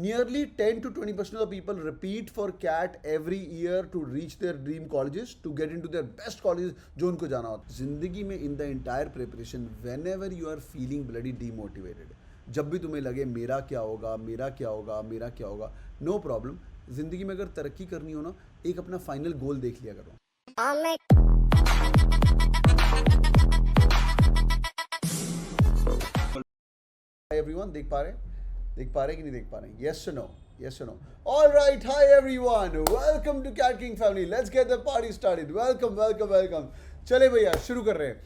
Nearly 10 to 20% of the people repeat for CAT every year to reach their dream colleges, to get into their best colleges जो उनको जाना होता है. जिंदगी में in the entire preparation, whenever you are feeling bloody demotivated, जब भी तुम्हें लगे मेरा क्या होगा, मेरा क्या होगा, मेरा क्या होगा, no problem. जिंदगी में अगर तरक्की करनी हो ना, एक अपना फाइनल गोल देख लिया करो. Hi everyone, देख पा रहे कि नहीं देख पा रहे? Yes or no? Yes or no? All right, hi everyone, welcome to Cat King family. Let's get the party started. Welcome. चले भैया शुरू कर रहे हैं.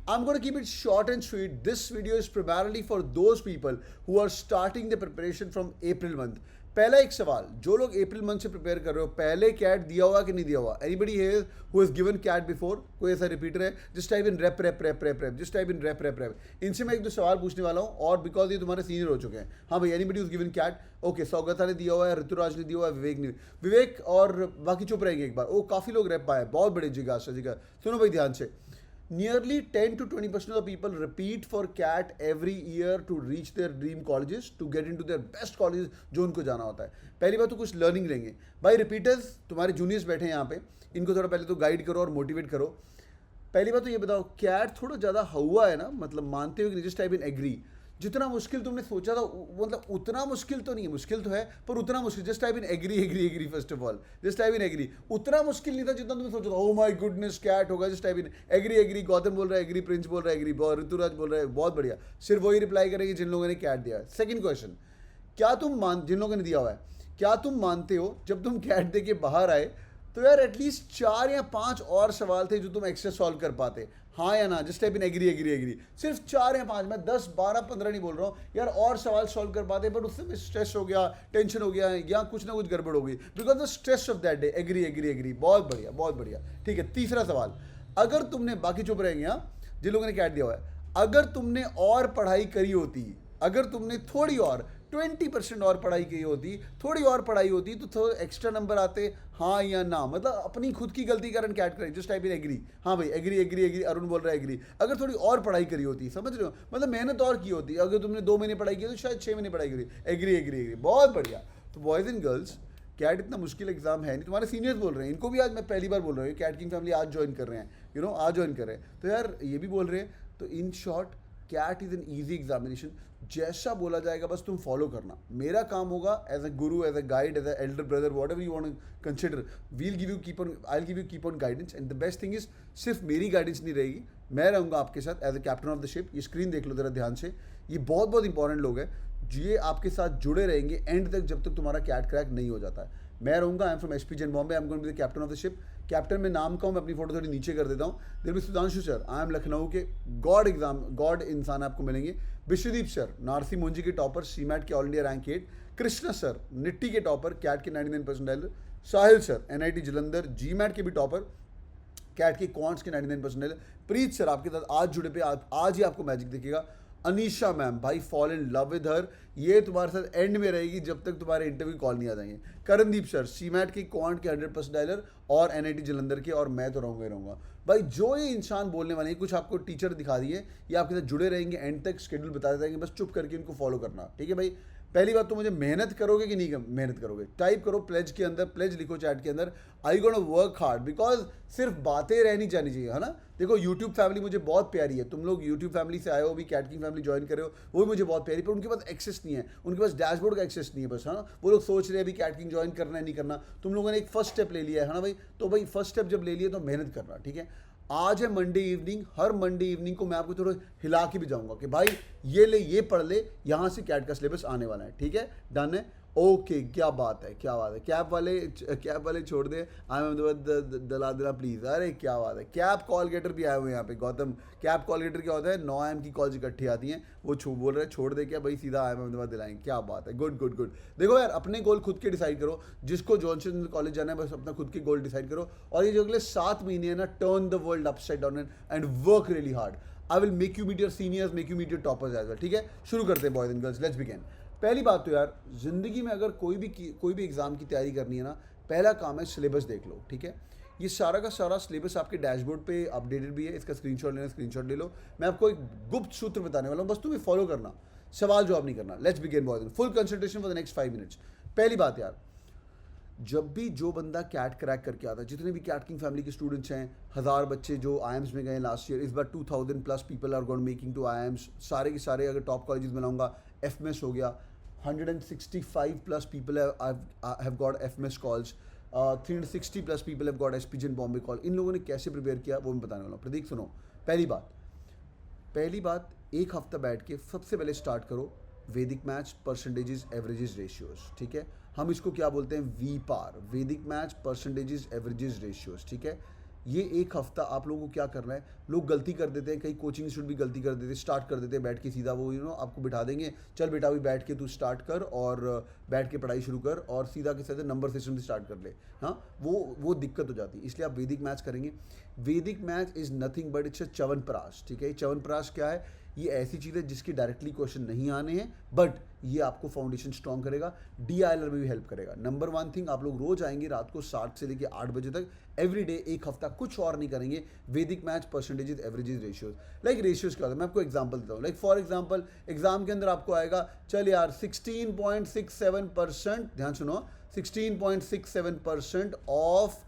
I'm going to keep it short and sweet. This video is primarily for those people who are starting the preparation from April month. पहला एक सवाल, जो लोग अप्रैल मंथ से प्रिपेयर कर रहे हो, पहले कैट दिया हुआ कि नहीं दिया हुआ? Anybody here who has given CAT before? कोई ऐसा रिपीटर है? Just type in rep, just type in rep. इनसे मैं एक दो सवाल पूछने वाला हूँ, और बिकॉज ये तुम्हारे सीनियर हो चुके हैं. हाँ भाई, anybody who's given CAT? Okay, Saugata ने दिया हुआ है, ऋतुराज ने दिया हुआ है, विवेक और बाकी चुप रहेंगे एक बार. ओ काफ़ी लोग रेप पाए, बहुत बड़े जिज्ञासा जी का. सुनो भाई ध्यान से. Nearly 10 to 20% of the people repeat for CAT every year to reach their dream colleges, to get into their best colleges जो उनको जाना होता है. पहली बात तो कुछ लर्निंग लेंगे भाई. रिपीटर्स तुम्हारे जूनियर्स बैठे हैं यहाँ पे, इनको थोड़ा पहले तो गाइड करो और मोटिवेट करो. पहली बात तो ये बताओ, कैट थोड़ा ज़्यादा हुआ है ना? मतलब मानते हो कि जस्ट टाइप इन एग्री. जितना मुश्किल तुमने सोचा था, मतलब उतना मुश्किल तो नहीं है, मुश्किल तो है पर उतना मुश्किल. Just type in agree first of all. Just type in agree. उतना मुश्किल नहीं था जितना तुमने सोचा था. ओ माय गुडनेस, कैट होगा. जस्ट टाइप इन एग्री. गौतम बोल रहा है एग्री, प्रिंस बोल रहा है एग्री, ऋतुराज बोल रहा है बहुत बढ़िया. सिर्फ वही रिप्लाई करेंगे जिन लोगों ने कैट दिया है. सेकंड क्वेश्चन, जिन लोगों ने दिया हुआ है, क्या तुम मानते हो जब तुम कैट दे के बाहर आए तो यार एटलीस्ट 4 या 5 और सवाल थे जो तुम एक्स्ट्रा सॉल्व कर पाते? हाँ या ना? जस्ट टाइप इन एग्री. सिर्फ 4 या 5, मैं 10 12 15 नहीं बोल रहा हूँ यार, और सवाल सॉल्व कर पाते, पर उससे स्ट्रेस हो गया, टेंशन हो गया, या कुछ ना कुछ गड़बड़ हो गई because the stress of that day. Agree. बहुत बढ़िया. ठीक है, तीसरा सवाल, अगर तुमने, बाकी चुप रहेंगे हाँ जिन लोगों ने कैट दिया हुआ है, अगर तुमने और पढ़ाई करी होती, अगर तुमने थोड़ी और 20% और पढ़ाई की होती, थोड़ी और पढ़ाई होती तो थोड़ा एक्स्ट्रा नंबर आते? हाँ या ना? मतलब अपनी खुद की गलती कारण कैट करें. जस्ट टाइप इन एग्री. हाँ भाई एग्री. अरुण बोल रहा है एग्री. अगर थोड़ी और पढ़ाई करी होती, समझ रहे हो, मतलब मेहनत और की होती, अगर तुमने 2 महीने पढ़ाई की तो शायद 6 महीने पढ़ाई करी. एग्री. बहुत बढ़िया. तो बॉयज़ एंड गर्ल्स, कैट इतना मुश्किल एग्जाम है नहीं. तुम्हारे सीनियर्स बोल रहे हैं, इनको भी आज मैं पहली बार बोल रहा हूँ, कैट किंग फैमिली आज ज्वाइन कर रहे हैं, आज ज्वाइन कर रहे हैं, तो यार ये भी बोल रहे हैं. तो in short, CAT is an easy examination. जैसा बोला जाएगा बस तुम फॉलो करना. मेरा काम होगा as a guru, as a guide, as a elder brother, whatever you want to consider, I will give you keep on guidance. And the best thing is, सिर्फ मेरी गाइडेंस नहीं रहेगी, मैं रहूँगा आपके साथ as a captain of the ship. ये screen देख लो जरा ध्यान से, ये बहुत इंपॉर्टेंट लोग हैं, ये आपके साथ जुड़े रहेंगे एंड तक, जब तक तुम्हारा कैट क्रैक नहीं हो जाता है. मैं रहूँगा, I am from SP Jain Bombay, I am going to be the captain of the ship. Captain में नाम का हूँ, मैं अपनी फोटो थोड़ी नीचे कर देता हूँ. दिल भी Sudhanshu sir, I M Lucknow के गॉड इंसान आपको मिलेंगे. विश्वदीप सर, नारसी मुंजी के टॉपर, सीमैट के all India rank 8. Krishna sir, NITIE के टॉपर, कैट के 99 percentile. Sahil sir, NIT Jalandhar, GMAT के भी टॉपर, कैट के क्वांट्स के 99 परसेंटाइल. प्रीत सर आपके साथ आज जुड़े पे, आज ही आपको मैजिक दिखेगा. अनीशा मैम, भाई fall in love with her, ये तुम्हारे साथ एंड में रहेगी जब तक तुम्हारे इंटरव्यू कॉल नहीं आ जाएंगे. करणदीप सर, सीमैट के क्वांट के 100 परसेंटाइलर और एनआईटी जलंधर के, और मैं तो रहूँगा भाई. जो ये इंसान बोलने वाले हैं, कुछ आपको टीचर दिखा दिए, ये आपके साथ जुड़े रहेंगे एंड तक, शेड्यूल बता देंगे, बस चुप करके इनको फॉलो करना. ठीक है भाई. पहली बात तो मुझे मेहनत करोगे कि नहीं मेहनत करोगे? टाइप करो प्लेज के अंदर, प्लेज लिखो चैट के अंदर, I gonna work hard. Because सिर्फ बातें रहनी जानी चाहिए, है ना. देखो यूट्यूब फैमिली मुझे बहुत प्यारी है, तुम लोग यूट्यूब फैमिली से आए हो, भी कैट किंग फैमिली ज्वाइन करे हो, वो भी मुझे बहुत प्यारी, पर उनके पास एक्सेस नहीं है, उनके पास डैशबोर्ड का एक्सेस नहीं है बस, है ना. वो लोग सोच रहे हैं अभी कैट किंग ज्वाइन करना है नहीं करना. तुम लोगों ने एक फर्स्ट स्टेप ले लिया है ना भाई, तो भाई फर्स्ट स्टेप जब ले लिया तो मेहनत करना. ठीक है. आज है मंडे इवनिंग, हर मंडे इवनिंग को मैं आपको थोड़ा हिला के भी जाऊंगा कि भाई ये ले, ये पढ़ ले, यहाँ से कैट का सिलेबस आने वाला है. ठीक है, डन है. ओके, क्या बात है. कैप वाले छोड़ दे, आई एम दला दिला प्लीज. अरे क्या बात है. कैप कॉल गेटर भी आए हुए हैं यहाँ पे. गौतम, कैप कॉल गेटर क्या होता है? 9 AM की कॉल्स इकट्ठी आती हैं, वो बोल रहे हैं छोड़ दे क्या भाई, सीधा आई एम दिलाएंगे. क्या बात है. गुड. देखो यार, अपने गोल खुद के डिसाइड करो. जिसको जॉनसन कॉलेज जाना है बस अपना खुद के गोल डिसाइड करो, और ये जो अगले 7 महीने है ना, turn the world upside down and work really hard. I will make you meet your seniors, make you meet your toppers as well. ठीक है, शुरू करते हैं boys and girls, let's begin. पहली बात तो यार, ज़िंदगी में अगर कोई भी एग्ज़ाम की तैयारी करनी है ना, पहला काम है सिलेबस देख लो. ठीक है, ये सारा का सारा सिलेबस आपके डैशबोर्ड पे अपडेटेड भी है, इसका स्क्रीनशॉट ले लो. मैं आपको एक गुप्त सूत्र बताने वाला हूँ, बस तुम्हें फॉलो करना. सवाल जवाब नहीं करना. Let's begin boys, full concentration for the next 5 minutes. पहली बात यार, जब भी जो बंदा कैट क्रैक करके आता है, जितने भी कैट किंग फैमिली के स्टूडेंट्स हैं, 1000 बच्चे जो IIMs में गए लास्ट ईयर, इस बार 2000 plus people are going making to IIMs. सारे के सारे अगर टॉप कॉलेजेस बनाऊंगा, FMS हो गया, 165 plus people have got FMS calls, 360 plus people have got SPGN Bombay call. इन लोगों ने कैसे प्रिपेयर किया वो मैं बताने वाला हूँ. प्रदीप सुनो, पहली बात एक हफ्ता बैठ के सबसे पहले स्टार्ट करो वैदिक मैथ्स परसेंटेजेस एवरेजेस रेशियोज. ठीक है, हम इसको क्या बोलते हैं, VPAR, वैदिक मैथ्स परसेंटेजेस एवरेजेस रेशियोज. ठीक है, ये एक हफ्ता आप लोगों को क्या करना है. लोग गलती कर देते हैं, कई कोचिंग इंस्टीट्यूट भी गलती कर देते हैं, स्टार्ट कर देते हैं बैठ के सीधा, वो आपको बिठा देंगे, चल बेटा अभी बैठ के तू स्टार्ट कर और बैठ के पढ़ाई शुरू कर और सीधा के साथ नंबर सिस्टम से स्टार्ट कर ले. हाँ, वो दिक्कत हो जाती है. इसलिए आप वैदिक मैथ्स करेंगे. वैदिक maths is nothing but it's a chyawanprash. ठीक है, च्यवनप्राश क्या है, ये ऐसी चीज़ है जिसके डायरेक्टली क्वेश्चन नहीं आने हैं, बट ये आपको फाउंडेशन स्ट्रॉन्ग करेगा, DILR में भी हेल्प करेगा. नंबर 1 थिंग, आप लोग रोज आएंगे रात को 7 से लेकर 8 बजे तक, एवरी डे एक हफ्ता कुछ और नहीं करेंगे. वैदिक maths percentages averages ratios. Like ratios क्या होता है, मैं आपको एग्जांपल देता हूँ. लाइक फॉर एग्जांपल एग्जाम के अंदर आपको आएगा, चल यार 16.67%, ध्यान सुनो, 16.67% ऑफ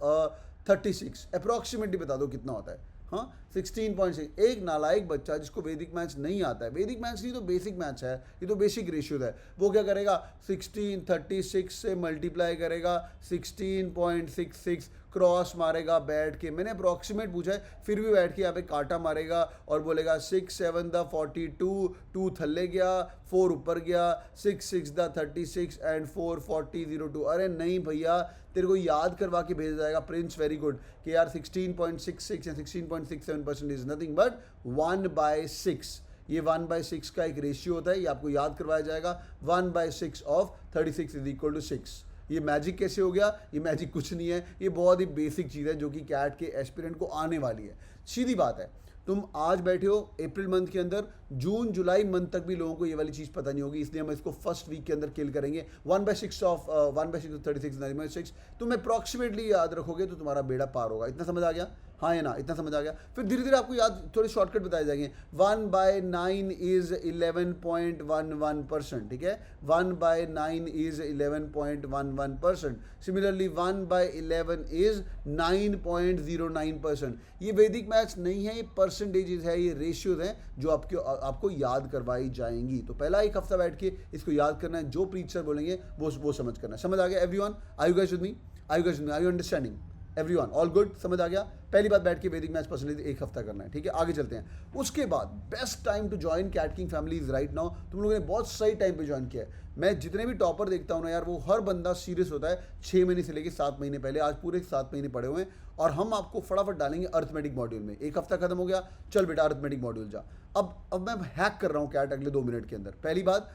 36, अप्रॉक्सीमेटली बता दो कितना होता है. हाँ, 16.6. एक नालायक बच्चा जिसको वैदिक मैथ्स नहीं आता है, वैदिक मैथ्स नहीं तो बेसिक मैथ्स है, ये तो बेसिक रेशियोज है, वो क्या करेगा, 1636 से मल्टीप्लाई करेगा, 16.66 क्रॉस मारेगा बैठ के. मैंने अप्रॉक्सीमेट पूछा है, फिर भी बैठ के यहाँ पे काटा मारेगा और बोलेगा 6 7 द 42, 2 थल्ले गया, 4 ऊपर गया, 6 6 द 36 एंड 4 40 02. अरे नहीं भैया, तेरे को याद करवा के भेजा जाएगा. प्रिंस वेरी गुड कि यार 16.66 या 16.67% इज नथिंग बट 1/6. ये 1/6 का एक रेशियो होता है, ये आपको याद करवाया जाएगा. 1/6 ऑफ 36 इज इक्वल टू 6. ये मैजिक कैसे हो गया, ये मैजिक कुछ नहीं है, ये बहुत ही बेसिक चीज़ है जो कि कैट के एस्पिरेंट को आने वाली है. सीधी बात है, तुम आज बैठे हो अप्रैल मंथ के अंदर, जून जुलाई मंथ तक भी लोगों को ये वाली चीज़ पता नहीं होगी, इसलिए हम इसको फर्स्ट वीक के अंदर किल करेंगे. 1/6 ऑफ 1/6 36 9/6 तुम अप्रॉक्सीमेटली याद रखोगे तो तुम्हारा बेड़ा पार होगा. इतना समझ आ गया, हाँ या ना, इतना समझ आ गया. फिर धीरे धीरे आपको याद थोड़े शॉर्टकट बताए जाएंगे. 1/9 इज 11.11%. ठीक है, 1/9 इज 11.11%. Similarly 1/11 is 9.09%. ये वैदिक मैथ्स नहीं है, ये परसेंटेजेस है, ये रेशियोज हैं जो आपको याद करवाई जाएंगी. तो पहला एक हफ्ता बैठ के इसको याद करना है, जो टीचर बोलेंगे वो समझ करना है. समझ आ गया everyone? Are you guys with me? Are you understanding? Everyone all good? समझ आ गया? पहली बात, बैठ के वैदिक मैथ्स परसेंटेज एक हफ्ता करना है. ठीक है, आगे चलते हैं. उसके बाद best time to join CAT King family is right now. तुम लोगों ने बहुत सही टाइम पे ज्वाइन किया है. मैं जितने भी टॉपर देखता हूँ ना यार, वो हर बंदा सीरियस होता है 6 महीने से लेकर 7 महीने पहले. आज पूरे 7 महीने पड़े हुए हैं और हम आपको फटाफट डालेंगे अर्थमेटिक मॉड्यूल में. एक हफ्ता खत्म हो गया, चल बेटा अर्थमेटिक मॉड्यूल जा. अब मैं हैक कर रहा हूँ कैट अगले 2 मिनट के अंदर. पहली बात,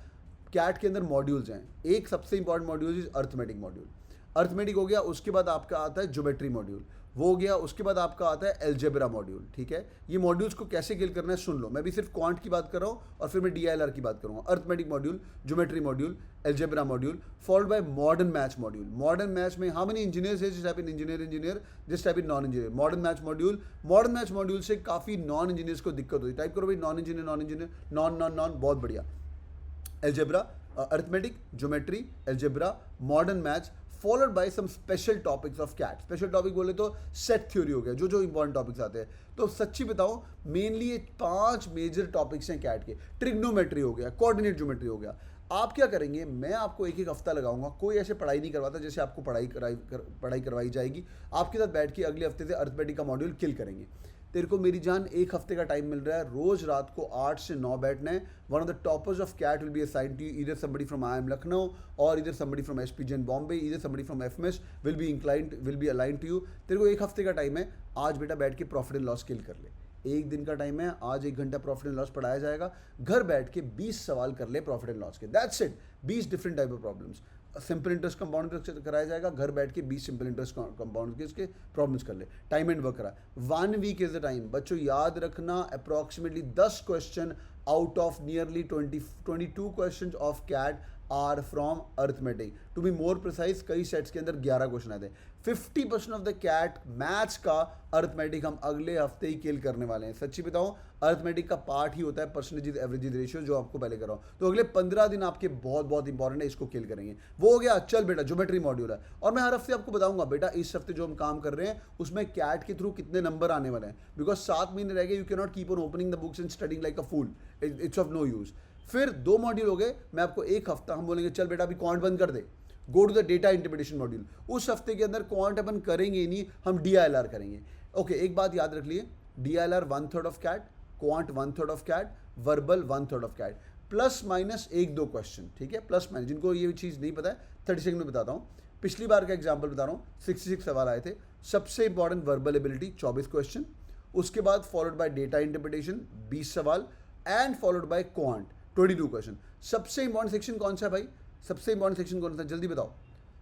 कैट के अंदर मॉड्यूल्स हैं. एक सबसे important module is arithmetic module. Arithmetic हो गया, उसके बाद आपका आता है ज्योमेट्री मॉड्यूल, वो हो गया. उसके बाद आपका आता है एल्जेब्रा मॉड्यूल. ठीक है, ये मॉड्यूल्स को कैसे किल करना है सुन लो. मैं भी सिर्फ क्वांट की बात कर रहा हूँ और फिर मैं DILR की बात करूँगा. Arithmetic module, geometry module, algebra module, followed by modern maths module. Modern maths में हाउ मेनी इंजीनियर्स है? जिस टाइप इन इंजीनियर, जिस type in non engineer. Modern maths module, modern maths module से काफ़ी नॉन इंजीनियर्स को दिक्कत होती है. टाइप करो भाई, नॉन इंजीनियर, नॉन, बहुत बढ़िया. Algebra, arithmetic, geometry, algebra, modern maths, followed by some special topics of CAT. Special topic बोले तो सेट थ्योरी हो गया, जो इंपॉर्टेंट टॉपिक्स आते हैं. तो सच्ची बताओ, मेनली ये 5 मेजर टॉपिक्स हैं कैट के. ट्रिग्नोमेट्री हो गया, कोऑर्डिनेट ज्योमेट्री हो गया. आप क्या करेंगे, मैं आपको एक हफ्ता लगाऊंगा. कोई ऐसे पढ़ाई नहीं करवाता जैसे आपको पढ़ाई करवाई जाएगी. आपके साथ बैठ के अगले हफ्ते से अर्थमेटिक का मॉड्यूल किल करेंगे. तेरे को मेरी जान एक हफ्ते का टाइम मिल रहा है. रोज रात को 8 से 9 बैठना है. One of the toppers of CAT will be assigned to you, either somebody from IIM Lucknow और either somebody from SPGN Bombay, either somebody from FMS will be aligned to you. तेरे को एक हफ्ते का टाइम है. आज बेटा बैठ के प्रॉफिट एंड लॉस किल कर ले. एक दिन का टाइम है, आज 1 घंटा प्रॉफिट एंड लॉस पढ़ाया जाएगा. घर बैठ के 20 सवाल कर ले प्रॉफिट एंड लॉस के. That's it. 20 different type of problems. Simple interest compound interest कराया जाएगा. घर बैठ के 20 सिंपल इंटरेस्ट कंपाउंड के इसके प्रॉब्लम्स कर ले. टाइम एंड वर्क करा. 1 वीक इज द टाइम. बच्चों याद रखना, approximately 10 question out of nearly 22 question of CAT are from arithmetic. To be more precise, कई सेट्स के अंदर 11 क्वेश्चन आते हैं। 50% ऑफ द कैट मैथ्स का अर्थमेटिक हम अगले हफ्ते ही किल करने वाले हैं। सच्ची बताऊं, अर्थमेटिक का पार्ट ही होता है परसेंटेज एवरेज रेशियो, जो आपको पहले कर रहा हूं। तो अगले 15 दिन आपके बहुत बहुत इंपॉर्टेंट है, इसको किल करेंगे। वो हो गया। चल बेटा, ज्योमेट्री मॉड्यूल है, और मैं हर हफ्ते आपको बताऊंगा बेटा इस हफ्ते जो हम काम कर रहे हैं उसमें कैट के थ्रू कितने नंबर आने वाले हैं, बिकॉज 7 महीने रह गए। You can not keep on opening the books and studying like a fool, it's of no use. फिर 2 मॉड्यूल हो गए, मैं आपको एक हफ्ता हम बोलेंगे चल बेटा अभी क्वांट बंद कर दे, go to the data interpretation module. उस हफ्ते के अंदर क्वांट अपन करेंगे ही नहीं, हम DILR करेंगे। ओके, एक बात याद रख लिए, DILR 1/3 of CAT, quant 1/3 of CAT, verbal 1/3 of CAT, plus minus 1-2 question, ठीक है, प्लस माइनस। जिनको ये चीज़ नहीं पता है 30 सेकंड में बताता हूँ। पिछली बार का एग्जाम्पल बता रहा हूँ, 66 सवाल आए थे। सबसे इंपॉर्टेंट वर्बल एबिलिटी 24 क्वेश्चन, उसके बाद फॉलोड बाय डेटा इंटरप्रिटेशन 20 सवाल, and followed by quant 22 question. सबसे इंपॉर्टेंट सेक्शन कौन सा है भाई? सबसे इंपॉर्टेंट सेक्शन कौन सा है? जल्दी बताओ,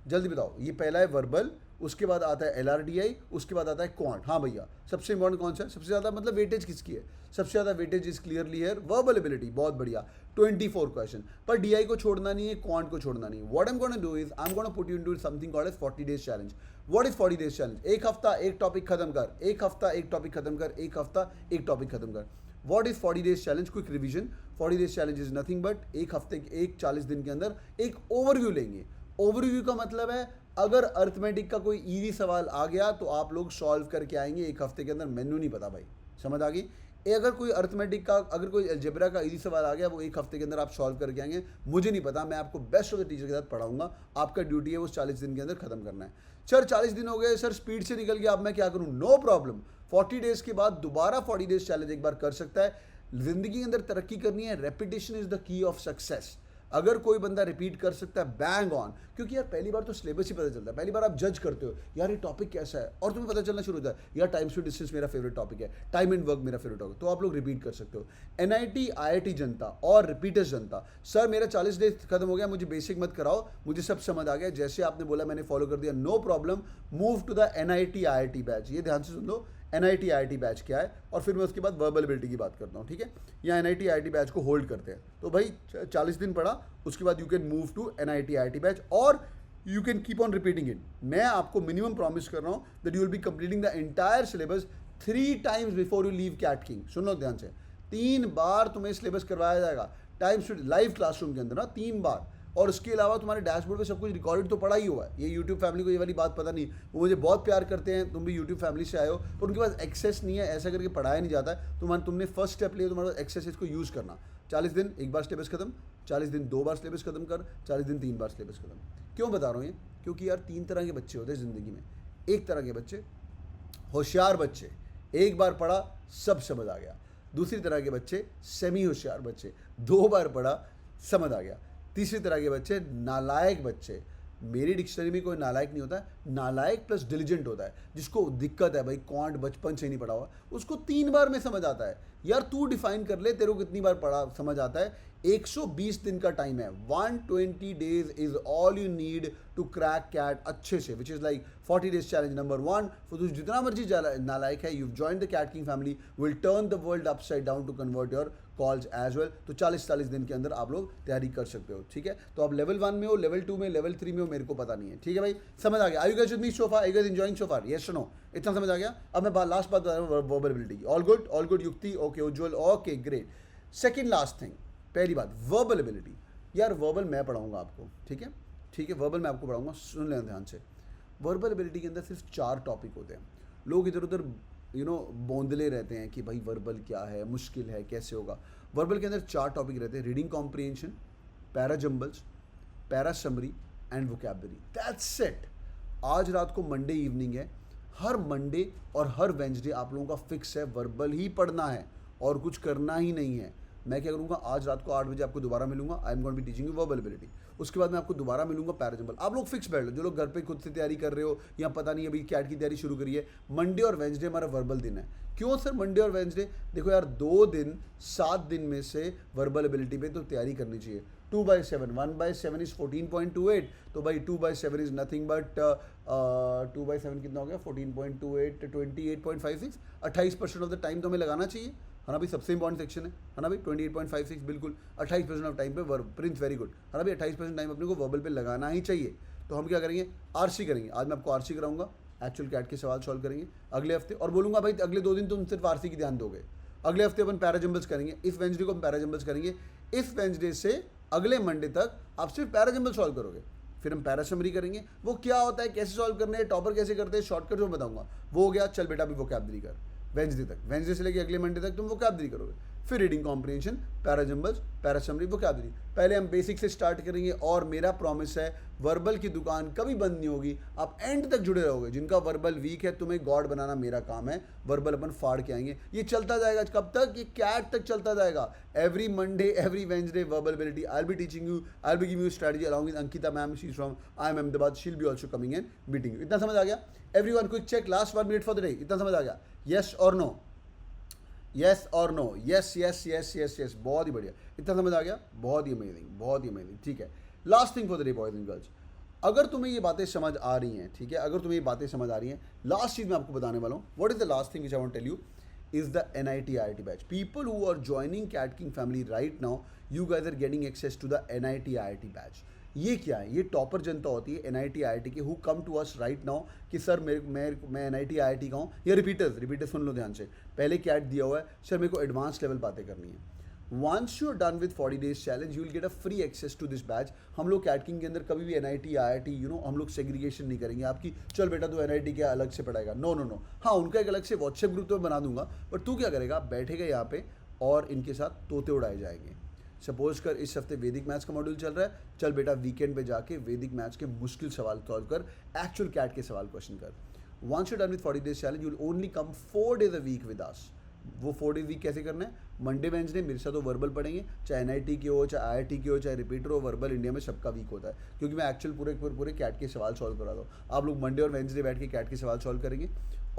जल्दी बताओ। ये पहला है वर्बल, उसके बाद आता है LRDI, उसके बाद आता है क्वांट। हाँ भैया, सबसे इंपॉर्टेंट कौन सा है? सबसे ज़्यादा मतलब वेटेज किसकी है? सबसे ज़्यादा वेटेज इज क्लियरली है वर्बल एबिलिटी। बहुत बढ़िया, 24 क्वेश्चन। पर DI को छोड़ना नहीं है, क्वांट को छोड़ना नहीं है। What I am gonna do is I am gonna put you into something called as 40 days challenge. What is 40 days challenge? एक हफ्ता एक टॉपिक खत्म कर, एक हफ्ता एक टॉपिक खत्म कर, एक हफ्ता एक टॉपिक खत्म कर। What is 40 days challenge? Quick revision. 40 days challenge is nothing but एक हफ्ते एक 40 दिन के अंदर एक ओवरव्यू लेंगे। ओवरव्यू का मतलब है अगर अर्थमेटिक का कोई इजी सवाल आ गया तो आप लोग सॉल्व करके आएंगे एक हफ्ते के अंदर। मेनू नहीं पता भाई, समझ आ गई? अगर कोई अर्थमेटिक का, अगर कोई अलजेब्रा का इजी सवाल आ गया, वो एक हफ्ते के अंदर आप सॉल्व करके आएंगे। मुझे नहीं पता, मैं आपको बेस्ट ऑफ द टीचर के साथ पढ़ाऊंगा। आपका ड्यूटी है वो 40 दिन के अंदर खत्म करना है। सर 40 दिन हो गए, सर स्पीड से निकल गया, अब मैं क्या करूँ? नो प्रॉब्लम, 40 डेज के बाद दोबारा 40 डेज चैलेंज एक बार कर सकता है। जिंदगी के अंदर तरक्की करनी है, repetition is the key of success. अगर कोई बंदा रिपीट कर सकता है, बैंग ऑन। क्योंकि यार पहली बार तो सिलेबस ही पता चलता है, पहली बार आप जज करते हो यार ये टॉपिक कैसा है, और तुम्हें पता चलना शुरू होता है यार टाइम स्पीड डिस्टेंस मेरा फेवरेट टॉपिक है, टाइम एंड वर्क मेरा फेवरेट टॉपिक, तो आप लोग रिपीट कर सकते हो। NIT IIT जनता और रिपीटर्स जनता, सर मेरा 40 डेज खत्म हो गया, मुझे बेसिक मत कराओ, मुझे सब समझ आ गया, जैसे आपने बोला मैंने फॉलो कर दिया, no problem, move to the NIT IIT batch. ये ध्यान से सुन लो, NIT IIT बैच क्या है, और फिर मैं उसके बाद वर्बल एबिलिटी की बात करता हूँ, ठीक है? या NIT IIT बैच को होल्ड करते हैं। तो भाई 40 दिन पढ़ा, उसके बाद you can move to NIT IIT batch, और you can keep on repeating it. मैं आपको मिनिमम प्रॉमिस कर रहा हूँ that you will be completing the entire syllabus 3 times before you leave CAT king. सुन लो ध्यान से, 3 बार तुम्हें सिलेबस करवाया जाएगा टाइम स्टूडेंट लाइव क्लासरूम के अंदर ना, 3 बार। और उसके अलावा तुम्हारे डैशबोर्ड पे सब कुछ रिकॉर्डेड तो पड़ा ही हुआ है। ये यूट्यूब फैमिली को ये वाली बात पता नहीं, वो मुझे बहुत प्यार करते हैं, तुम भी यूट्यूब फैमिली से आए हो, पर उनके पास एक्सेस नहीं है, ऐसा करके पढ़ाया नहीं जाता है। तुमने फर्स्ट स्टेप लिया, तुम्हारे एक्सेस इसको यूज़ करना। 40 दिन एक बार सिलेबस खत्म, 40 दिन 2 बार सिलेबस खत्म कर, 40 दिन 3 बार सिलेबस खत्म। क्यों बता रहा हूँ ये? क्योंकि यार 3 तरह के बच्चे होते हैं ज़िंदगी में। एक तरह के बच्चे होशियार बच्चे, एक बार पढ़ा सब समझ आ गया। दूसरी तरह के बच्चे सेमी होशियार बच्चे, 2 बार पढ़ा समझ आ गया। तीसरी तरह के बच्चे नालायक बच्चे। मेरी डिक्शनरी में कोई नालायक नहीं होता है, नालायक प्लस डिलीजेंट होता है, जिसको दिक्कत है भाई क्वांट बचपन से नहीं पढ़ा हुआ, उसको 3 बार में समझ आता है। यार तू डिफाइन कर ले तेरे को कितनी बार पढ़ा समझ आता है। 120 दिन का टाइम है, 120 days is all you need to crack CAT अच्छे से, which is like 40 days challenge number 1। तो तू जितना मर्जी नालायक है, you join the CAT King family, will turn the world upside down to convert your calls as well. तो 40 दिन के अंदर आप लोग तैयारी कर सकते हो, ठीक है? तो आप लेवल 1 में हो, लेवल 2 में, लेवल 3 में हो, मेरे को पता नहीं है, ठीक है भाई? समझ आ गया? Are you guys with me so far? Are you guys enjoying so far? Yes और नो? इतना समझ आ गया? अब मैं लास्ट बात बता रहा हूँ, verbal ability. All good Yukti, okay Ujjwal, okay great. Second last thing, पहली बात वर्बल एबिलिटी। यार वर्बल मैं पढ़ाऊंगा आपको, ठीक है? ठीक है, वर्बल मैं आपको पढ़ाऊंगा, सुन लेना ध्यान से। वर्बल एबिलिटी के अंदर सिर्फ 4 टॉपिक होते हैं। लोग इधर उधर बोंदले रहते हैं कि भाई वर्बल क्या है, मुश्किल है, कैसे होगा। वर्बल के अंदर 4 टॉपिक रहते हैं: reading comprehension, para jumbles, para summary and vocabulary. That's it. आज रात को मंडे इवनिंग है, हर मंडे और हर वेंसडे आप लोगों का फिक्स है वर्बल ही पढ़ना है और कुछ करना ही नहीं है। मैं क्या करूँगा, आज रात को 8 बजे आपको दोबारा मिलूंगा। I am going to be teaching you verbal ability. उसके बाद मैं आपको दोबारा मिलूंगा पैरा जम्बल। आप लोग फिक्स बैठ लो, जो लोग घर पे खुद से तैयारी कर रहे हो या पता नहीं अभी कैट की तैयारी शुरू करी है, मंडे और वेंसडे हमारा वर्बल दिन है। क्यों सर मंडे और वेंसडे? देखो यार 2 दिन 7 दिन में से वर्बल एबिलिटी पे तो तैयारी करनी चाहिए। 2/7, 1/7 इज 14.28, तो भाई 2/7 इज नथिंग बट 2/7 कितना हो गया? 14.28, 28.56। 28% ऑफ द टाइम तो हमें लगाना चाहिए। है ना भाई, सबसे इंपॉर्टेंट सेक्शन है ना भाई, 28.56 बिल्कुल, 28% ऑफ टाइम पे वर्ब, प्रिंस वेरी गुड, है ना भाई, 28% टाइम अपने को वर्बल पे लगाना ही चाहिए। तो हम क्या करेंगे, आरसी करेंगे, आज मैं आपको आरसी कराऊंगा, एक्चुअल कैट के सवाल सॉल्व करेंगे अगले हफ्ते, और बोलूँगा भाई अगले 2 दिन तुम सिर्फ आरसी की ध्यान दोगे। अगले हफ्ते अपन पैराजम्बल्स करेंगे, इस वेंसडे को हम पैराजम्बल्स करेंगे, इस वेंसडे से अगले मंडे तक आप सिर्फ पैराजम्बल सॉल्व करोगे। फिर हम पैरासमरी करेंगे, वो क्या होता है, कैसे सॉल्व करने हैं, टॉपर कैसे करते हैं, शॉर्टकट में बताऊंगा, वो हो गया। चल बेटा अभी वोकैबुलरी कर, वेंसडे तक, वेंसडे से लेके अगले मंडे तक तुम वोकैबुलरी करोगे, फिर रीडिंग कॉम्प्रिहेंशन, पैराजम्बल्स, पैरासमरी, वोकैबुलरी। पहले हम बेसिक से स्टार्ट करेंगे, और मेरा प्रॉमिस है वर्बल की दुकान कभी बंद नहीं होगी, आप एंड तक जुड़े रहोगे। जिनका वर्बल वीक है, तुम्हें गॉड बनाना मेरा काम है, वर्बल अपन फाड़ के आएंगे। ये चलता जाएगा कब तक, ये कैट तक चलता जाएगा। Every Monday, every Wednesday verbal ability, I will be teaching you, I will be giving you strategy along with Ankita ma'am, she is from IIM Ahmedabad, she will be also coming and meeting you. इतना समझ आ गया everyone? Quick check, last 1 minute for the day, इतना समझ आ गया? Yes और no, yes और no, yes yes yes yes yes, बहुत ही बढ़िया, इतना समझ आ गया, बहुत ही अमेजिंग, बहुत ही अमेजिंग। ठीक है, last thing for the day boys and girls, अगर तुम्हें ये बातें समझ आ रही हैं, ठीक है, अगर तुम्हें ये बातें समझ आ रही हैं, लास्ट चीज़ मैं आपको बताने वाला हूँ। What is the last thing which I want tell you is the NIT IIT batch. People who are joining Cat King family right now, you guys are getting access to the NIT IIT batch. ये क्या है? ये topper जनता होती है NIT IIT की, who come to us right now कि sir मैं NIT IIT का हूँ, या रिपीटर्स सुन लो ध्यान से, पहले कैट दिया हुआ है, सर मेरे को एडवांस लेवल बातें करनी है। Once you are done with 40 days challenge, you will get a free access to this batch. हम लोग कैट किंग के अंदर कभी भी NIT IIT हम लोग सेग्रीगेशन नहीं करेंगे आपकी, चल बेटा तू NIT के अलग से पढ़ाएगा, नो नो नो। हाँ, उनका एक अलग से व्हाट्सएप ग्रुप तो मैं बना दूंगा, पर तू क्या करेगा, बैठेगा यहाँ पे और इनके साथ तोते उड़ाए जाएंगे। सपोज कर इस हफ्ते वैदिक मैथ्स का मॉड्यूल चल रहा है, चल बेटा वीकेंड पे जाके वैदिक मैथ्स के मुश्किल सवाल सॉल्व कर, एक्चुअल कैट के सवाल क्वेश्चन कर। Once you're done with 40 days challenge, you will only come 4 days a week with us. वो 4 days वीक कैसे करना है, मंडे वेंसडे मेरे साथ तो वर्बल पढ़ेंगे, चाहे NIT की हो, चाहे IIT की हो, चाहे रिपीटर हो, वर्बल इंडिया में सबका वीक होता है, क्योंकि मैं एक्चुअल पूरे कैट के सवाल सॉल्व करा दूँ। आप लोग मंडे और वेंसडे बैठ के कैट के सवाल सॉल्व करेंगे,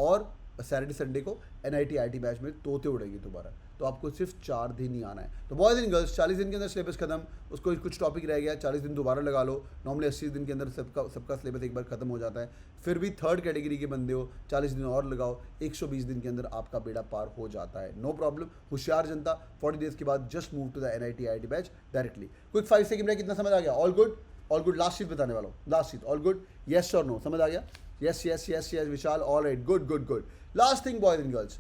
और सैटरडे संडे को NIT IIT बैच में तोते उड़ेंगे दोबारा। तो आपको सिर्फ 4 दिन ही आना है। तो बॉयज एंड गर्ल्स, 40 दिन के अंदर सिलेबस खत्म, उसको कुछ टॉपिक रह गया, 40 दिन दोबारा लगा लो। नॉर्मली 80 दिन के अंदर सबका सिलेबस एक बार खत्म हो जाता है। फिर भी थर्ड कैटेगरी के बंदे हो, 40 दिन और लगाओ, 120 दिन के अंदर आपका बेड़ा पार हो जाता है, नो प्रॉब्लम। होशियार जनता 40 डेज के बाद just move to the NIT IIT batch directly. Quick 5 second में कितना समझ आ गया? All good, all good. Last चीज बताने वाला हूँ, लास्ट चीज, ऑल गुड, यस और नो, समझ आ गया? Yes yes yes yes Vishal, all right, good good good. Last thing boys and girls,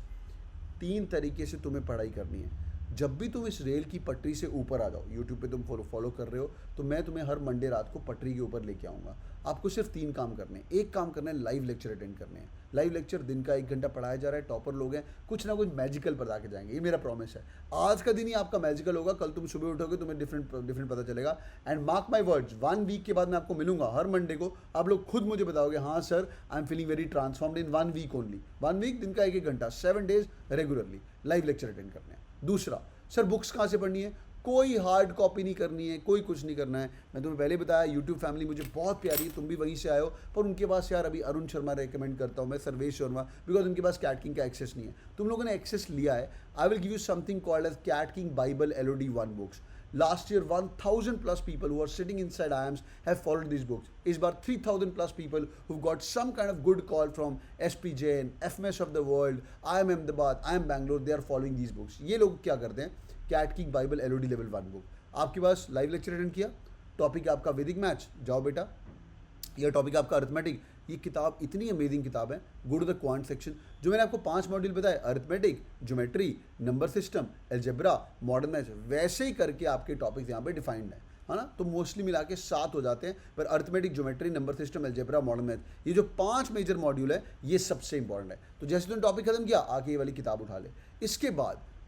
3 तरीके से तुम्हें पढ़ाई करनी है। जब भी तुम इस रेल की पटरी से ऊपर आ जाओ, यूट्यूब पे तुम फॉलो कर रहे हो, तो मैं तुम्हें हर मंडे रात को पटरी के ऊपर लेके आऊँगा। आपको सिर्फ 3 काम करने हैं। एक काम करना है, लाइव लेक्चर अटेंड करने हैं। लाइव लेक्चर दिन का 1 घंटा पढ़ाया जा रहा है, टॉपर लोग हैं, कुछ ना कुछ मैजिकल बता के जाएंगे, ये मेरा प्रॉमिस है। आज का दिन ही आपका मैजिकल होगा, कल तुम सुबह उठोगे तुम्हें डिफरेंट पता चलेगा। And mark my words, 1 week के बाद मैं आपको मिलूंगा हर मंडे को, आप लोग खुद मुझे बताओगे, हाँ sir I am feeling very transformed in 1 week only. 1 week, दिन का 1 घंटा, 7 days regularly live lecture attend करने हैं। दूसरा, सर बुक्स कहाँ से पढ़नी है? कोई हार्ड कॉपी नहीं करनी है, कोई कुछ नहीं करना है। मैं तुम्हें पहले बताया, यूट्यूब फैमिली मुझे बहुत प्यारी है, तुम भी वहीं से आए हो, पर उनके पास यार अभी अरुण शर्मा रेकमेंड करता हूँ मैं, सर्वेश शर्मा, बिकॉज उनके पास कैट किंग का एक्सेस नहीं है। तुम लोगों ने एक्सेस लिया है, I will give you something called as CAT King bible LOD 1 books. Last year 1000 plus people who are sitting inside IIMs have followed these books. इस बार 3000 plus people who've got some kind of good call from SP Jain, FMS of the world, IIM Ahmedabad, IIM Bangalore, they are following these books. ये लोग क्या करते हैं? CAT King bible LOD level 1 book, आपके पास live lecture attend किया, topic आपका Vedic maths, जाओ बेटा, यह टॉपिक आपका अरिथमेटिक। ये किताब इतनी अमेजिंग किताब है, go to the quant section. जो मैंने आपको 5 मॉड्यूल बताए, arithmetic, geometry, number system, algebra, modern maths, वैसे ही करके आपके टॉपिक्स यहाँ पे डिफाइंड है ना। तो मोस्टली मिला के 7 हो जाते हैं, पर arithmetic, geometry, number system, algebra, modern math, ये जो 5 मेजर मॉड्यूल है, ये सबसे इंपॉर्टेंट है। तो जैसे तुमने टॉपिक खत्म किया, आके ये वाली किताब उठा ले।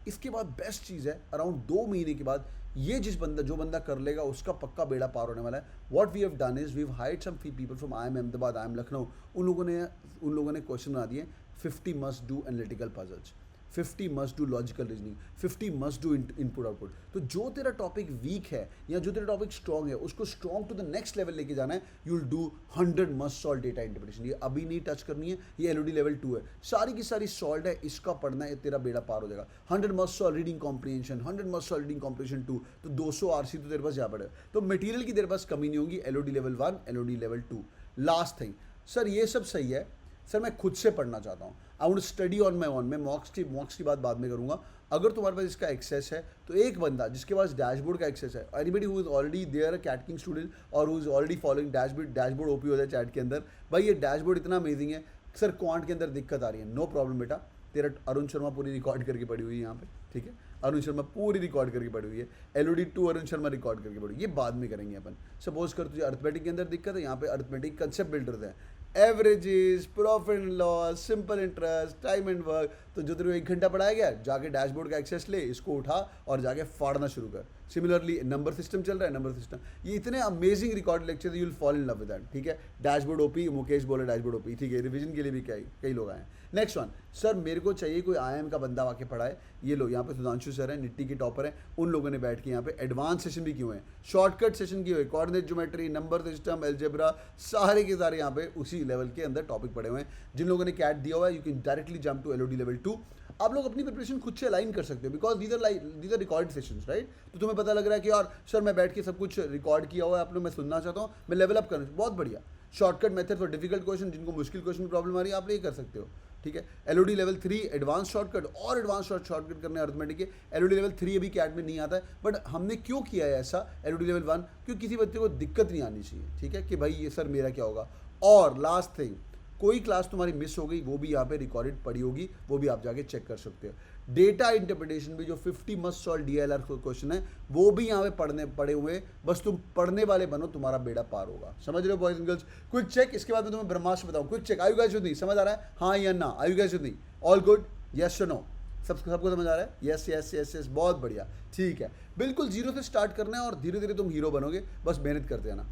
इसके बाद बेस्ट चीज़ है, अराउंड 2 महीने के बाद ये जो बंदा कर लेगा, उसका पक्का बेड़ा पार होने वाला है। What we have done is we have hired some people from IIM Ahmedabad, IIM Lucknow. उन लोगों ने क्वेश्चन बना दिए, 50 must do analytical puzzles, 50 must do logical reasoning, 50 must do input output. तो जो तेरा टॉपिक वीक है या जो तेरा टॉपिक स्ट्रॉन्ग है, उसको strong to the next level लेके जाना है। You will do 100 must solve data interpretation. ये अभी नहीं टच करनी है, ये LOD लेवल 2 है, सारी की सारी सॉल्व है, इसका पढ़ना है, तेरा बेड़ा पार हो जाएगा। 100 must solve reading comprehension, 100 must solve reading comprehension 2, तो 200 RC तो तेरे पास जा पड़ेगा। तो मटेरियल की तेरे पास कमी नहीं होगी। LOD level 1, LOD level 2। Last thing, sir ये सब सही है, सर मैं खुद से पढ़ना चाहता हूँ, I would study on my own. मैं मॉक्स की बात बाद में करूँगा। अगर तुम्हारे पास इसका एक्सेस है तो एक बंदा जिसके पास डैशबोर्ड का एक्सेस है, anybody who is already there CAT king student और who is already following dashboard OP होता है चैट के अंदर, भाई ये डैशबोर्ड इतना अमेजिंग है। सर क्वांट के अंदर दिक्कत आ रही है, नो प्रॉब्लम बेटा, तेरा अरुण शर्मा पूरी रिकॉर्ड करके पड़ी हुई है यहाँ पे, ठीक है, अरुण शर्मा पूरी रिकॉर्ड करके पड़ी हुई है, एलओडी 2 अरुण शर्मा रिकॉर्ड करके पड़ी हुई है, ये बाद में करेंगे अपन। सपोज कर तुझे अर्थमेटिक के अंदर दिक्कत है, यहाँ पे अर्थमेटिक कंसेप्ट बिल्डर्स हैं, averages, profit and loss, simple interest, time and work. तो जो तेरे को 1 घंटा पढ़ाया गया, जाके डैशबोर्ड का एक्सेस ले, इसको उठा और जाके फाड़ना शुरू कर। सिमिलरली नंबर सिस्टम चल रहा है, नंबर सिस्टम, ये इतने amazing record lecture, you will fall in love with that, ठीक है। डैशबोर्ड ओपी, मुकेश बोले डैशबोर्ड ओपी, ठीक है, रिवीजन के लिए भी कई लोग आए हैं। नेक्स्ट वन, सर मेरे को चाहिए कोई IIM का बंदा आके पढ़ाए। ये लो यहाँ पे सुधांशु सर हैं, निट्टी के टॉपर हैं, उन लोगों ने बैठ के यहाँ पे एडवांस सेशन भी किए हुए हैं, शॉर्टकट सेशन किए हुए, coordinate geometry, number system, algebra, सारे के सारे यहाँ पे उसी लेवल के अंदर टॉपिक पढ़े हुए हैं। जिन लोगों ने कैट दिया हुआ है, you can directly jump to LOD level 2। आप लोग अपनी प्रिपरेशन खुद से अलाइन कर सकते हो, because these are record sessions, right. तो तुम्हें पता लग रहा है कि यार सर मैं बैठ के सब कुछ रिकॉर्ड किया हुआ है, आप लोग मैं सुनना चाहता हूँ, मैं लेवल अप करना, बहुत बढ़िया। Shortcut method for difficult question, जिनको मुश्किल क्वेश्चन की प्रॉब्लम आ रही है, आप ये कर सकते हो, ठीक है। LOD लेवल 3 एडवांस शॉर्टकट और एडवांस शॉर्टकट करने अर्थमेटिक के। LOD लेवल 3 अभी कैट में नहीं आता है, बट हमने क्यों किया है ऐसा LOD लेवल 1, क्योंकि किसी बच्चे को दिक्कत नहीं आनी चाहिए, ठीक है, कि भाई ये सर मेरा क्या होगा। और लास्ट थिंग, कोई क्लास तुम्हारी मिस हो गई, वो भी यहाँ पे रिकॉर्डेड पड़ी होगी, वो भी आप जाके चेक कर सकते हो। डेटा इंटरप्रिटेशन भी जो 50 मस्ट सॉल्व DLR क्वेश्चन है, वो भी यहाँ पे पड़े हुए, बस तुम पढ़ने वाले बनो, तुम्हारा बेड़ा पार होगा। समझ रहे हो boys and girls. Quick check, इसके बाद मैं तुम्हें ब्रह्मास्त्र बताऊँ। Quick check, are you guys with me, समझ आ रहा है, हाँ या ना, are you guys with me, all good, yes और नो, सबको समझ आ रहा है, यस यस यस यस, बहुत बढ़िया, ठीक है। बिल्कुल जीरो से स्टार्ट करना है और धीरे धीरे तुम हीरो बनोगे, बस मेहनत करते रहना।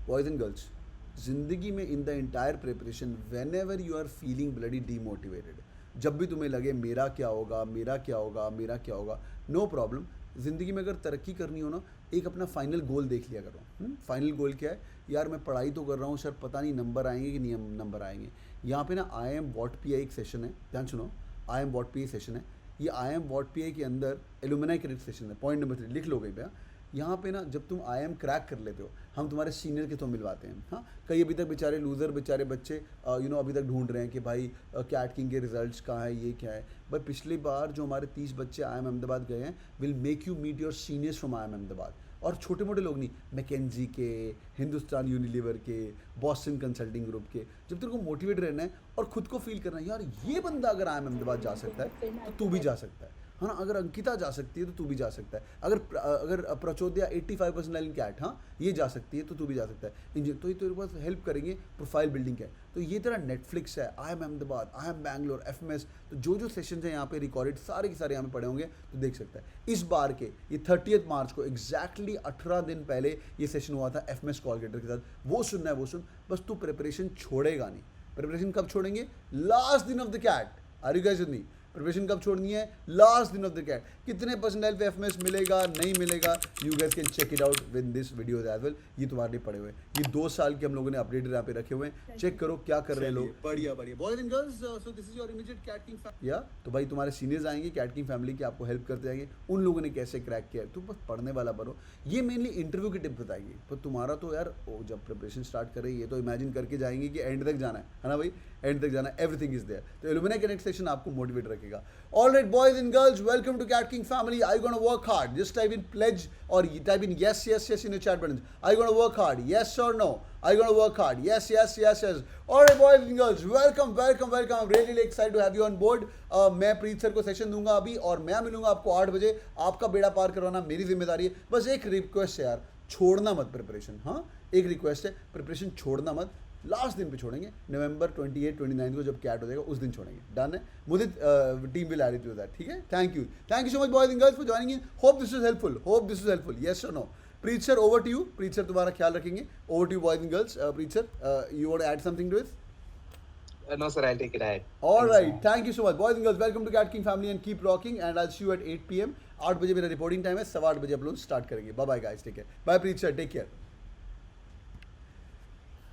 बॉयज एंड गर्ल्स, जिंदगी में in the entire preparation, whenever you are feeling bloody demotivated, जब भी तुम्हें लगे मेरा क्या होगा, मेरा क्या होगा, मेरा क्या होगा, नो प्रॉब्लम। ज़िंदगी में अगर तरक्की करनी हो ना, एक अपना फाइनल गोल देख लिया करो। फाइनल गोल क्या है, यार मैं पढ़ाई तो कर रहा हूँ सर, पता नहीं नंबर आएंगे कि नहीं नंबर आएंगे। यहाँ पे ना IIM वॉट PI एक सेशन है, ध्यान सुनो, IIM वॉट PI सेशन है। ये IIM वॉट PI के अंदर एलुमनाई क्रेडिट सेशन है, पॉइंट नंबर 3 लिख लो गई भैया। यहाँ पे ना जब तुम IIM क्रैक कर लेते हो, हम तुम्हारे सीनियर के तो मिलवाते हैं। हाँ, कई अभी तक बेचारे लूज़र बेचारे बच्चे अभी तक ढूंढ रहे हैं कि भाई कैट किंग के रिजल्ट्स कहाँ है, ये क्या है। भाई पिछली बार जो हमारे 30 बच्चे IIM अहमदाबाद गए हैं, will make you meet your seniors from IIM Ahmedabad. और छोटे मोटे लोग नहीं, मैकेंजी के, हिंदुस्तान यूनिलीवर के, बॉस्टन कंसल्टिंग ग्रुप के। जब तेरे को मोटिवेट रहना है और खुद को फील करना है, यार ये बंदा अगर IIM अहमदाबाद जा सकता है तो तू भी जा सकता है। हाँ ना, अगर अंकिता जा सकती है तो तू भी जा सकता है। अगर प्रचोदया 85% लाइन कैट, हाँ ये जा सकती है तो तू भी जा सकता है। इंजीनियर तो ये तेरे पास हेल्प करेंगे प्रोफाइल बिल्डिंग है। तो ये तेरा नेटफ्लिक्स है, IIM Ahmedabad, IIM Bangalore, FMS, तो जो सेशंस हैं यहाँ पे रिकॉर्डेड सारे के सारे यहाँ पे पड़े होंगे, तो देख सकता है। इस बार के ये 30 मार्च को एग्जैक्टली 18 दिन पहले ये सेशन हुआ था FMS कॉलगेटर के साथ, वो सुनना है वो सुन, बस तू प्रिपरेशन छोड़ेगा नहीं। प्रिपरेशन कब छोड़ेंगे? लास्ट दिन of the CAT. Are you guys with me? Preparation कब छोड़नी है? लास्ट दिन ऑफ द कैट। कितने परसेंटाइल पे FMS मिलेगा नहीं मिलेगा, you guys can check it out with this video as well. ये तुम्हारे लिए पड़े हुए हैं, ये 2 साल के हम लोगों ने अपडेटेड यहाँ पे रखे हुए हैं, चेक करो क्या कर रहे हैं लोग। बढ़िया बढ़िया boys and girls, so this is your immediate CAT King family. या तो भाई तुम्हारे सीनियर्स आएंगे कैट किंग फैमिली के, आपको हेल्प करते जाएंगे, उन लोगों ने कैसे क्रैक किया है, तुम बस पढ़ने वाला बनो। ये मेनली इंटरव्यू की टिप बताएंगे, पर तुम्हारा तो यार जब प्रिपरेशन स्टार्ट कर रही है तो इमेजिन करके जाएंगे कि एंड तक जाना है ना भाई, एंड तक जाना है, एवरीथिंग इज देयर। तो एलुमनाई कनेक्ट सेशन आपको मोटिवेट रखेगा। Alright boys and girls, welcome to CAT King family. Are you gonna work hard? Just type in pledge or type in yes in your chat buttons. Are you gonna work hard? Yes or no? Are you gonna work hard? Yes. Alright boys and girls, welcome. I'm really excited to have you on board. मैं प्रीत sir को session दूंगा अभी, और मैं मिलूंगा आपको 8 बजे। आपका बेड़ा पार करवाना मेरी जिम्मेदारी है। बस एक रिक्वेस्ट है यार, छोड़ना मत प्रिपरेशन। हाँ, एक रिक्वेस्ट है, प्रिपरेशन छोड़ना मत। लास्ट दिन पे छोड़ेंगे, नवंबर 28, 29 को जब कैट हो जाएगा उस दिन छोड़ेंगे। डन है, मुझे team will add to that, ठीक है। Thank you so much boys and girls for joining in. Hope this is helpful. Yes और no? Preet sir over to you. Preet sir तुम्हारा ख्याल रखेंगे। Over to you boys and girls. Preet sir, you want to add something to this? No sir, I'll take it ahead. All right, thank you so much boys and girls, welcome to Cat King family and keep rocking and I'll see you at 8 PM। 8 बजे मेरा reporting time है, 8:15 बजे upload start करेंगे। Bye bye guys, take care. Bye Preet sir, take care.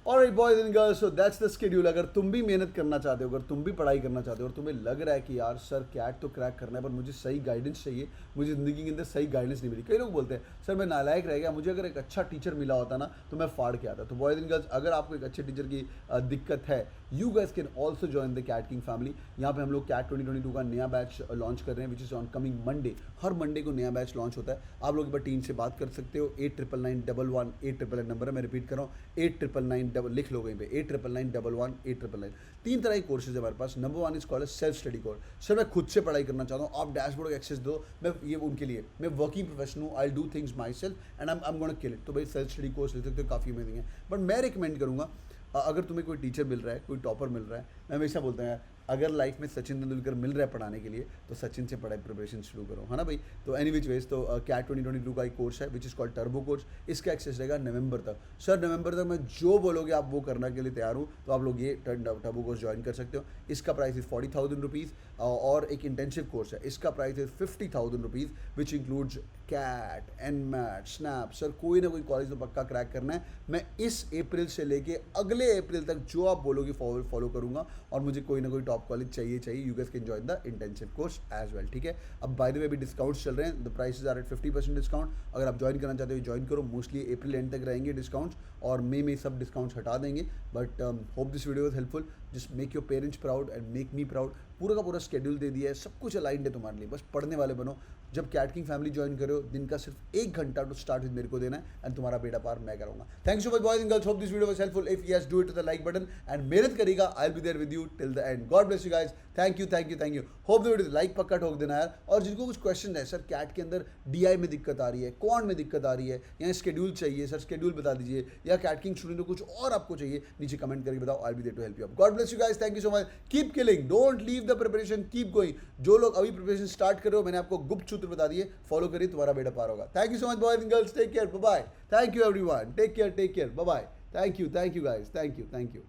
Alright boys and girls, so that's the schedule. अगर तुम भी मेहनत करना चाहते हो, अगर तुम भी पढ़ाई करना चाहते हो और तुम्हें लग रहा है कि यार सर कैट तो क्रैक करना है पर मुझे सही गाइडेंस चाहिए, मुझे ज़िंदगी के अंदर सही गाइडेंस नहीं मिली. कई लोग बोलते हैं सर मैं नालायक रह गया, मुझे अगर एक अच्छा टीचर मिला होता ना तो मैं फाड़ के आता. तो बॉयज एंड गर्ल्स, अगर आपको एक अच्छे टीचर की दिक्कत है, you guys can also join the CAT King family. यहाँ पे हम लोग कैट 2022 का नया बैच लॉन्च कर रहे हैं, which is on coming Monday. Her Monday को नया बैच लॉन्च होता है. आप लोग एक बार टीम से बात कर सकते हो. 899911 899 नंबर है, मैं रिपीट कर रहा हूँ 8999 लिख लो कहीं पे 899911 899. 3 तरह के कोर्सेज है हमारे पास. Number 1 is called self study course. Sir मैं खुद से पढ़ाई करना चाहता हूँ, आप डैशबोर्ड को एक्सेस दो, मैं ये उनके लिए, मैं वर्किंग प्रोफेशनल हूँ, I do things my self and I am gonna kill it. तो भाई सेल्फ स्टडी कोर्स ले सकते हो, काफ़ी अमेजिंग है. बट मैं रिकमेंड करूँगा, अगर तुम्हें कोई टीचर मिल रहा है, कोई टॉपर मिल रहा है, मैं हमेशा बोलता हूँ यार अगर लाइफ में सचिन तेंदुलकर मिल रहा है पढ़ाने के लिए तो सचिन से पढ़ाई प्रिपरेशन शुरू करो, है ना भाई. तो एनी विच वेज, तो कैट 2022 का एक कोर्स है which is called turbo course. इसका एक्सेस रहेगा नवंबर तक. सर नवंबर तक मैं जो बोलोगे आप वो करने के लिए तैयार हूँ, तो आप लोग ये टर्बो कोर्स ज्वाइन कर सकते हो. इसका प्राइस इज़ 40,000 रुपीज़. और एक इंटेंसिव कोर्स है, इसका price is 50,000 rupees which includes CAT, NMAT, SNAP. Sir कोई ना कोई कॉलेज तो पक्का क्रैक करना है. मैं इस अप्रैल से लेके अगले अप्रैल तक जो आप बोलोगे फॉलो करूँगा और मुझे कोई ना कोई टॉप कॉलेज चाहिए. You guys can join the intensive course as well, ठीक है. अब बाय द वे अभी डिस्काउंट्स चल रहे हैं, the prices are at 50% discount. अगर आप ज्वाइन करना चाहते हो ज्वाइन करो. मोस्टली अप्रैल एंड तक रहेंगे डिस्काउंट्स और मई में सब डिस्काउंट्स हटा देंगे. But hope this video is helpful. Just make your parents proud and make me proud. पूरा का पूरा शेड्यूल दे दिया है, सब कुछ अलाइंड है तुम्हारे लिए, बस पढ़ने वाले बनो. जब कैट किंग फैमिली ज्वाइन करो, दिन का सिर्फ 1 घंटा टू स्टार्ट विद मेरे को देना है एंड तुम्हारा बेड़ा पार मैं करूँगा. Thank you so much boys and girls, hope this video was helpful. If yes, do it to the like button and मेहनत करेगा, I will be there with you till the end. God bless you guys. Thank you thank you thank you. Hope the video like पक्का ठोक देना यार. और जिनको कुछ question है, सर कैट के अंदर डीआई में दिक्कत आ रही है, क्वांट में दिक्कत आ रही है, या शेड्यूल चाहिए, सर शेड्यूल बता दीजिए, या कैट किंग स्टूडेंट को कुछ और आपको चाहिए, नीचे कमेंट करके बताओ. I will be there to help you out. God bless you guys. Thank you so much. Keep killing, don't leave the preparation, keep going. जो लोग अभी प्रिपरेशन स्टार्ट कर रहे हो, मैंने आपको गुप्त सूत्र बता दिए, फॉलो करिए, तुम्हारा बेड़ा पार होगा. Thank you so much boys and girls. Take care, bye bye. Thank you everyone. Take care, bye bye. Thank you guys. Thank you.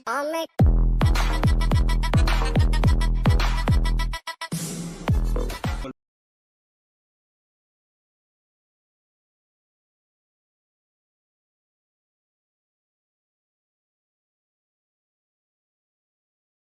All